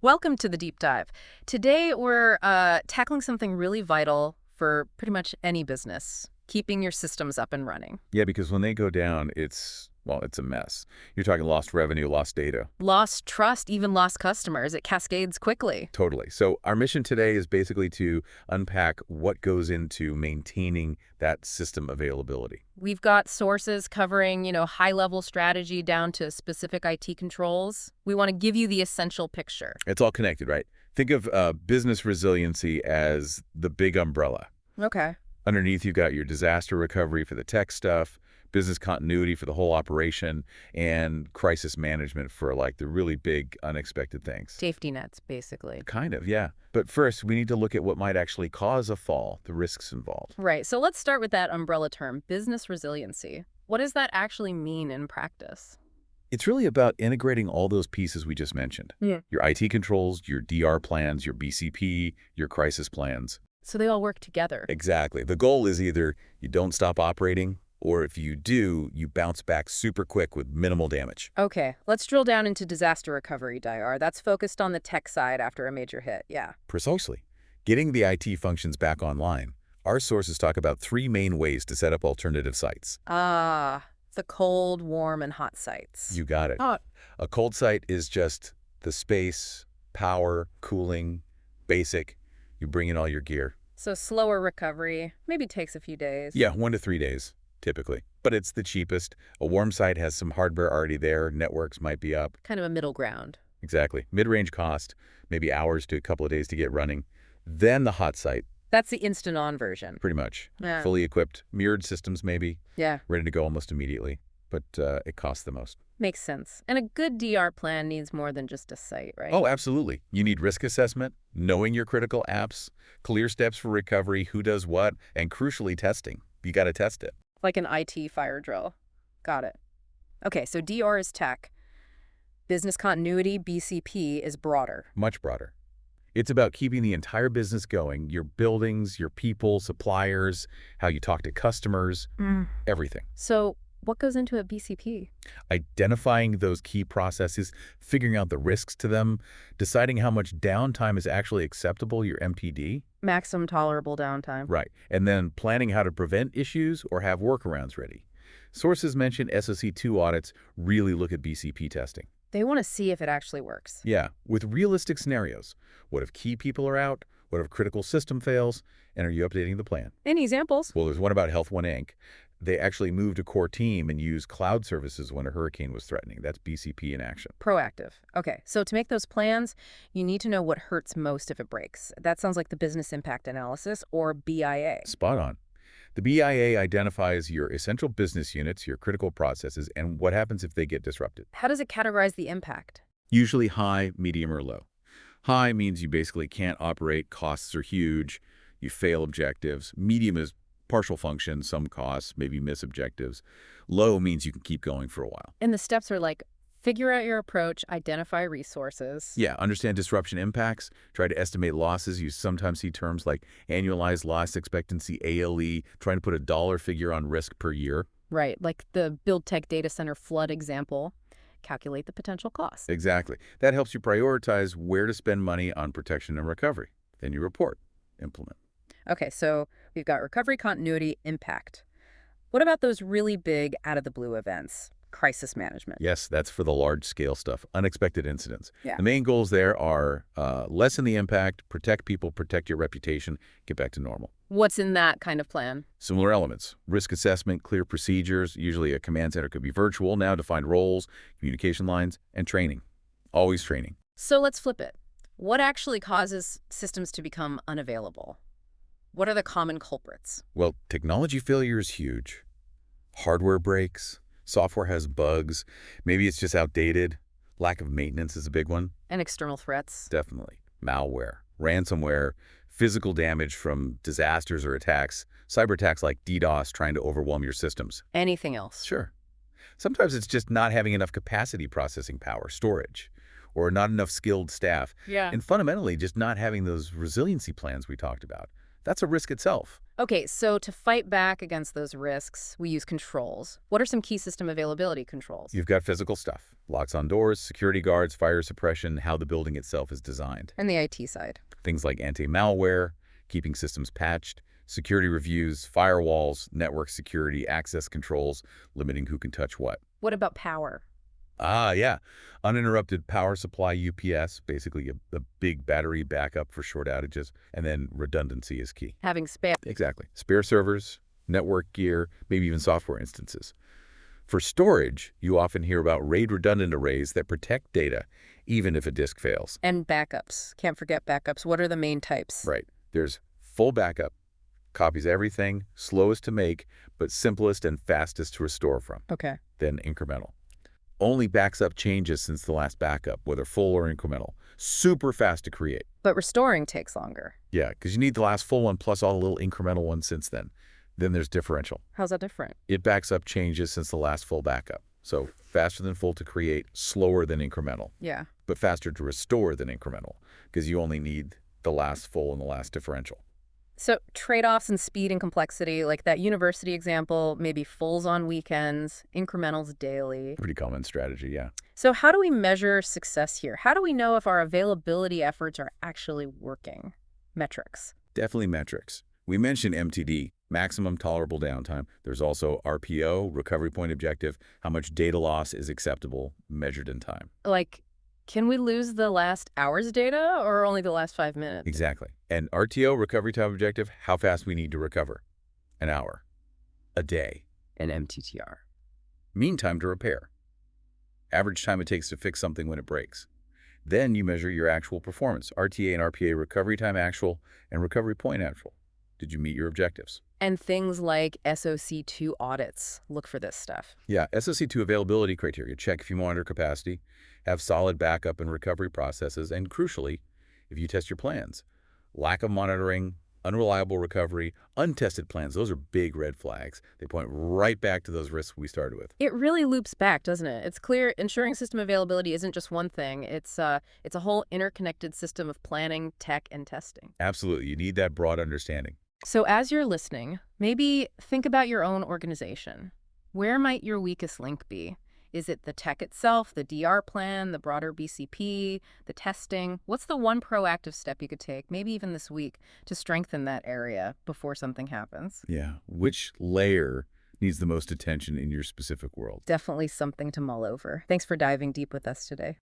Welcome to the deep dive. Today, we're tackling something really vital for pretty much any business, keeping your systems up and running. Yeah, because when they go down, it's a mess. You're talking lost revenue, lost data. Lost trust, even lost customers. It cascades quickly. Totally. So our mission today is basically to unpack what goes into maintaining that system availability. We've got sources covering, high-level strategy down to specific IT controls. We want to give you the essential picture. It's all connected, right? Think of business resiliency as the big umbrella. Okay. Underneath, you've got your disaster recovery for the tech stuff, business continuity for the whole operation, and crisis management for like the really big unexpected things. Safety nets, basically. Kind of, yeah. But first, we need to look at what might actually cause a fall, the risks involved. Right. So let's start with that umbrella term, business resiliency. What does that actually mean in practice? It's really about integrating all those pieces we just mentioned. Yeah. Your IT controls, your DR plans, your BCP, your crisis plans. So they all work together. Exactly. The goal is either you don't stop operating, or if you do, you bounce back super quick with minimal damage. Okay, let's drill down into disaster recovery, Dayar. That's focused on the tech side after a major hit, yeah. Precisely. Getting the IT functions back online. Our sources talk about three main ways to set up alternative sites. Ah, the cold, warm, and hot sites. You got it. Hot. A cold site is just the space, power, cooling, basic. You bring in all your gear. So slower recovery, maybe takes a few days. Yeah, 1 to 3 days, typically. But it's the cheapest. A warm site has some hardware already there. Networks might be up. Kind of a middle ground. Exactly. Mid-range cost, maybe hours to a couple of days to get running. Then the hot site, That's the instant-on version. pretty much. Yeah. Fully equipped, mirrored systems maybe, Yeah, ready to go almost immediately. But it costs the most. makes sense. And a good DR plan needs more than just a site, right? Oh, absolutely. You need risk assessment, knowing your critical apps, clear steps for recovery, who does what, and crucially, testing. You got to test it. Like an IT fire drill. Got it. Okay, so DR is tech. Business continuity, BCP, is broader. Much broader. It's about keeping the entire business going, your buildings, your people, suppliers, how you talk to customers, everything. So what goes into a BCP? Identifying those key processes, figuring out the risks to them, deciding how much downtime is actually acceptable, your MPD. Maximum tolerable downtime. Right. And then planning how to prevent issues or have workarounds ready. Sources mention SOC2 audits really look at BCP testing. They want to see if it actually works. Yeah, with realistic scenarios. What if key people are out? What if critical system fails? And are you updating the plan? Any examples? Well, there's one about Health One Inc. They actually moved a core team and used cloud services when a hurricane was threatening. That's BCP in action. Proactive. Okay, so to make those plans, you need to know what hurts most if it breaks. That sounds like the business impact analysis, or BIA. Spot on. The BIA identifies your essential business units, your critical processes, and what happens if they get disrupted. How does it categorize the impact? Usually high, medium, or low. High means you basically can't operate, costs are huge, you fail objectives. Medium is partial function, some costs, maybe miss objectives. Low means you can keep going for a while. And the steps are like, figure out your approach, identify resources. Yeah, understand disruption impacts, try to estimate losses. You sometimes see terms like annualized loss expectancy, ALE, trying to put a dollar figure on risk per year. Right, like the Build Tech data center flood example. Calculate the potential cost. Exactly. That helps you prioritize where to spend money on protection and recovery. Then you report, implement. Okay, so we've got recovery, continuity, impact. What about those really big out-of-the-blue events? Crisis management. Yes, that's for the large-scale stuff, unexpected incidents. Yeah. The main goals there are lessen the impact, protect people, protect your reputation, get back to normal. What's in that kind of plan? Similar elements, risk assessment, clear procedures, usually a command center could be virtual, now defined roles, communication lines, and training. Always training. So let's flip it. What actually causes systems to become unavailable? What are the common culprits? Well, technology failure is huge. Hardware breaks, software has bugs, maybe it's just outdated. Lack of maintenance is a big one. And external threats? Definitely. Malware, ransomware, physical damage from disasters or attacks, cyber attacks like DDoS trying to overwhelm your systems. Anything else? Sure. Sometimes it's just not having enough capacity processing power, storage, or not enough skilled staff. Yeah. And fundamentally, just not having those resiliency plans we talked about. That's a risk itself. Okay, so to fight back against those risks, we use controls. What are some key system availability controls? You've got physical stuff, locks on doors, security guards, fire suppression, how the building itself is designed. And the IT side. Things like anti-malware, keeping systems patched, security reviews, firewalls, network security, access controls, limiting who can touch what. What about power? Ah, yeah. Uninterrupted power supply UPS, basically a big battery backup for short outages, and then redundancy is key. Having spare. Exactly. Spare servers, network gear, maybe even software instances. For storage, you often hear about RAID redundant arrays that protect data, even if a disk fails. And backups. Can't forget backups. What are the main types? Right. There's full backup, copies everything, slowest to make, but simplest and fastest to restore from. Okay. Then incremental. Only backs up changes since the last backup, whether full or incremental. Super fast to create. But restoring takes longer. Yeah, because you need the last full one plus all the little incremental ones since then. Then there's differential. How's that different? It backs up changes since the last full backup. So faster than full to create, slower than incremental, Yeah. but faster to restore than incremental because you only need the last full and the last differential. So trade-offs in speed and complexity, like that university example, maybe fulls on weekends, incrementals daily. Pretty common strategy, yeah. So how do we measure success here? How do we know if our availability efforts are actually working? Metrics. Definitely metrics. We mentioned MTD, maximum tolerable downtime. There's also RPO, recovery point objective, how much data loss is acceptable, measured in time. Like, can we lose the last hour's data or only the last 5 minutes? Exactly. And RTO, recovery time objective, how fast we need to recover. An hour. A day. And MTTR. Mean time to repair. Average time it takes to fix something when it breaks. Then you measure your actual performance, RTA and RPA, recovery time actual and recovery point actual. Did you meet your objectives? And things like SOC2 audits. Look for this stuff. Yeah, SOC2 availability criteria. Check if you monitor capacity, have solid backup and recovery processes, and crucially, if you test your plans. Lack of monitoring, unreliable recovery, untested plans, those are big red flags. They point right back to those risks we started with. It really loops back, doesn't it? It's clear ensuring system availability isn't just one thing. It's a whole interconnected system of planning, tech, and testing. Absolutely. You need that broad understanding. So as you're listening, maybe think about your own organization. Where might your weakest link be? Is it the tech itself, the DR plan, the broader BCP, the testing? What's the one proactive step you could take, maybe even this week, to strengthen that area before something happens? Yeah. Which layer needs the most attention in your specific world? Definitely something to mull over. Thanks for diving deep with us today.